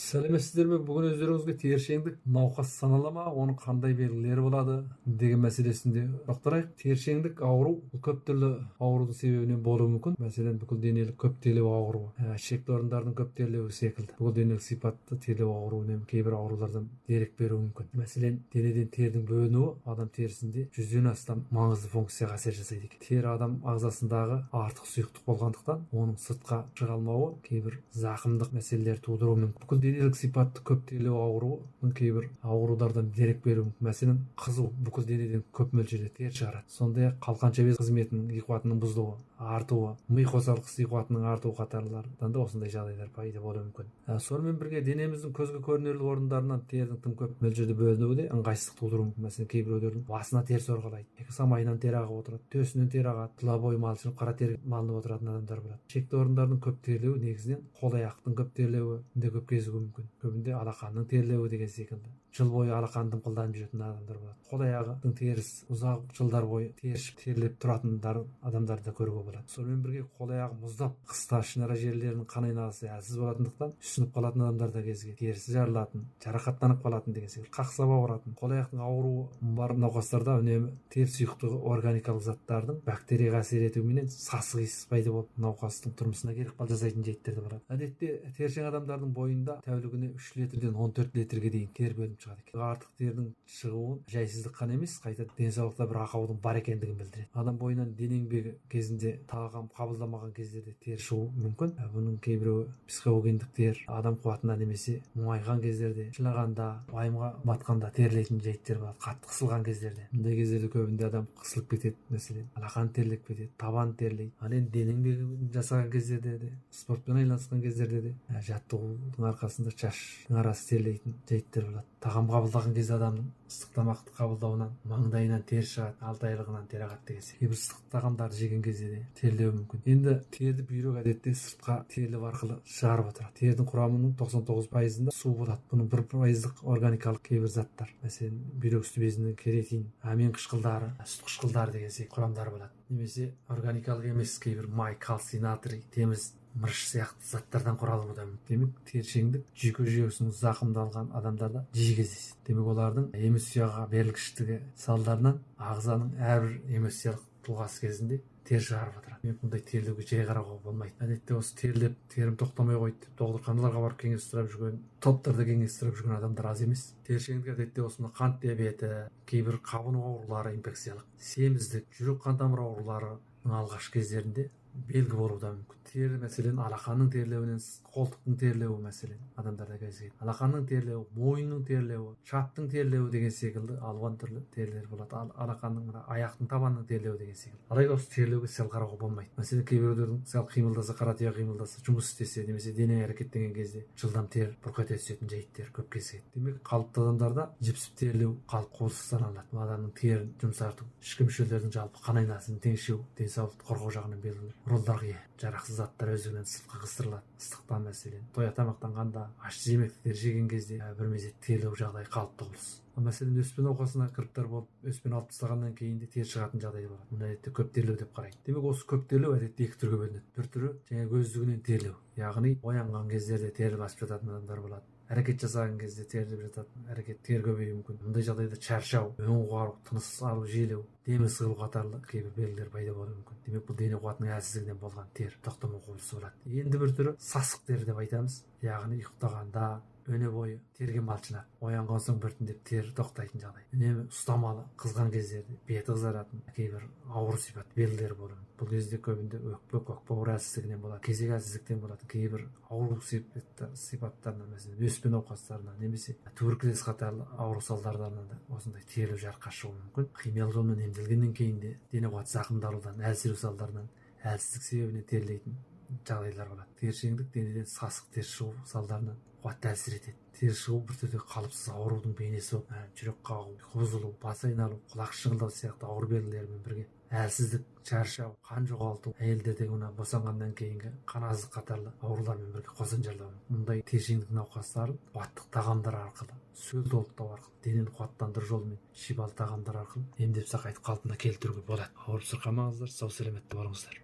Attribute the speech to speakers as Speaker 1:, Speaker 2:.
Speaker 1: Сәлеметсіздер ме? Бүгін өздеріңізге тершеңдік науқас санала ма, оның қандай белгілері болады деген мәселесінде тоқталайық. Тершеңдік ауру көп түрлі аурудың себебінен болуы мүмкін. Мәселен, бүкіл денелік көп терлеу ауруы, ішек орындардың көп терлеуі секілді бүкіл денелік сипатты терлеу ауруынан кейбір аурулардан дерек беруі мүмкін. Мәселен, денеден тердің бөлінуі адам терісінде 100-ден астам маңызды функцияға әсер жасайды екен. Тері адам ағзасындағы артық сұйықтық болғандықтан оның сыртқа шыға алмауы кейбір зақымдық мәселелер тудыруы мүмкін. Бүкіл денелік сипатты көп терлеу ауруы кейбір аурулардан дерек беруі мүмкін. Мәселен, қызу бүкіл денеден көп мөлшерде тер шығарады. Сондай-ақ қалқанша без қызметінің үй қуатының бұзылуы, артуы, ми қосалқысы үй қуатының артуы қатарлардан да осындай жағдайлар пайда болуы мүмкін. Сонымен бірге денеміздің көзге көрінерлік орындарынан тердің тым көп мөлшерде бөлінуі де ыңғайсыздық тудыруы мүмкін. Мәселен, кейбіреулердің басына тер сорғалайды, самайынан тер ағып отырады, төсінен тер ағады, тұла бойы малшынып қара тер малынып отыратын адамдар болады. Ішекті орындардың көп терлеуі негізінен қол аяқтың көп терлеуі де көп кезігуі мүмкін. Көбінде алақанның терлеуі деген секілді жыл бойы алақан дымқылданып жүретін адамдар болады. Қол аяғының терісі ұзақ жылдар бойы тершіп терлеп тұратын адамдарды да көруге болады. Сонымен бірге қол аяғы мұздап, қыста ішінара жерлерінің қан айналысы әлсіз болатындықтан үсініп қалатын адамдар да кезігеді. Терісі жарылатын, жарақаттанып қалатын деген секілді қақсап ауыратын. Қол аяқтың ауруы бар науқастарда үнемі тер сұйықтығы органикалық заттардың бактерияға әсер етуіменен сасық иіс пайда болып, науқастың тұрмысына кері ықпал жасайтын жайттер де болады. Әдетте тершең адамдардың бойында тәулігіне 3 литрден 14 литрге дейін тер бөлініп шығады екен. Артық тердің шығуы жайсыздық қана емес, қайта денсаулықта бір ақаудың бар екендігін білдіреді. Адам бойынан дене еңбегі кезінде тағам қабылдамаған кездерде тер шығуы мүмкін. Бұның кейбіреуі психогендік тер, адам қуатына немесе мұңайған кездерде, жылағанда, уайымға батқанда терілетін жайттер болады. Қатты қысылған кездерде. Мұндай кездерде көбінде адам қысылып кетеді. Мәселен, алақан терлеп кетеді, табан терлейді. Ал енді дене еңбегін жасаған кездерде де, спортпен айналысқан кездерде де, жаттығудың арқасында шаштың арасы терлейтін жайттер болады. Тағам қабылдаған кезде адамның ыстық тамақты қабылдауынан маңдайынан тер шығады, алты айлығынан тер ағады деген секілді. Кейбір ыстық тағамдарды жеген кезде де терлеуі мүмкін. Енді терді бүйрек әдетте сыртқа терлеу арқылы шығарып отырады. Тердің құрамының 99%-ында су болады. Бұның 1%-ық органикалық кейбір заттар, мәселен, бүйрек үсті безінің керетин, амин қышқылдары, сүт қышқылдары деген секілді құрамдары болады. Немесе органикалық емес кейбір май, кальций, натрий, теміз, мырыш сияқты заттардан құралуы да мүмкін. Демек, тершеңдік жүйке жүйесінің зақымдалған адамдарда жиі кездеседі. Демек, олардың эмиссияға берілгіштігі салдарынан ағзаның әрбір эмиссиялық тұлғасы кезінде тер шығарып отырады. Демек, мұндай терлеуге жай қарауға болмайды. Әдетте осы терлеп, терім тоқтамай қойды деп докторханаларға барып кеңес сұрап жүрген, топтарда кеңес сұрап жүрген адамдар аз емес. Тершеңдік әдетте осыны қант диабеті, кейбір қабыну аурулары инфекциялық, семіздік, жүрек қан тамыр ауруларының алғашқы кездерінде белгі болуы да мүмкін. Тері, мәселен, алақанның терлеуінен қолтықтың терлеуі, мәселен, адамдарда кездеседі. Алақанның терлеуі, мойынның терлеуі, шаптың терлеуі деген секілді алуан түрлі терлер болады. Алақанның, аяқтың табанның терлеуі деген секілді. Алайда осы терлеуге сәл қарауға болмайды. Мәселен, кейбіреулердің сәл қимылдаса, қара тияқ қимылдаса, жұмыс істесе, немесе дене әрекеттенген кезде жылдам тер бұрқ ете түсетін жайттер көп кездеседі. Демек, қалыпты адамдарда жіпсіп терлеу қалып құбылыс саналады. Адамның терін жұмсарту, ішкі мүшелердің жалпы қан айналысын теңшеу, денсаулықты қорғау жағынан белгілі ролдарға ие. Жарақсыз заттар өздігінен сыртқа ығыстырылады. Ыстықтан, мәселен, тоя тамақтанғанда, ащы жемектер жеген кезде бір мезет терлеу жағдайы қалыпты құбылыс. Мәселен, өспе науқасына кіріптар болып, өспені алып тастағаннан кейін де тер шығатын жағдай болады. Мұны әдетте көп терлеу деп қарайды. Демек, осы көп терлеу әдетте екі түрге бөлінеді. Bir түрі өздігінен терлеу, яғни оянған кездерде тер басып жататын адамдар болады. Әрекет жасаған кезде теріліп жататын, әрекет тер көбеюі мүмкін. Мұндай жағдайда шаршау, өң қуару, тыныс алу жиілеу, демі сығылу қатарлы кейбір белгілер пайда болуы мүмкін. Демек, бұл дене қуатының әлсіздігінен болған тер тоқтамау құбылысы болады. Енді бір түрі сасық тер деп айтамыз, яғни ұйықтағанда өне бойы терге малшынады. Оянған соң біртіндеп тер тоқтайтын жағдай. Үнемі ұстамалы, қызған кездерде беті қызаратын кейбір ауыр сипат белгілері болуы мүмкін. Бұл кезде көбінде өкпе, көкбауыр әлсіздігінен болады, кезек әлсіздіктен болады, кейбір ауру сипаттарынан, мәселен, өспе науқастарынан немесе туберкулез қатарлы ауру салдарынан да осындай терлеу жарыққа шығуы мүмкін. Химиялық жолмен емделгеннен кейін де дене қуаты зақымдалудан, әлсіреу салдарынан, әлсіздік себебінен терлейтін жағдайлар болады. Тершеңдік денеден сасық тер шығу салдарынан қуатты әсер етеді. Тер шығу бір түрде қалыпсыз аурудың бейнесі болып, жүрек қағу, ұйқы бұзылу, бас айналу, құлақ шыңылдау сияқты ауыр белгілерімен бірге әлсіздік, шаршау, қан жоғалту, әйелдердегі босанғаннан кейінгі қан азық қатарлы аурулармен бірге қосанжарлау. Мұндай тершеңдік науқастарын қуаттық тағамдар арқылы, сөл толықтау арқылы, денені қуаттандыру жолымен шипалы тағамдар арқылы емдеп сақайтып қалпына келтіруге болады. Ауырып сырқамаңыздар, сау саламатта болыңыздар.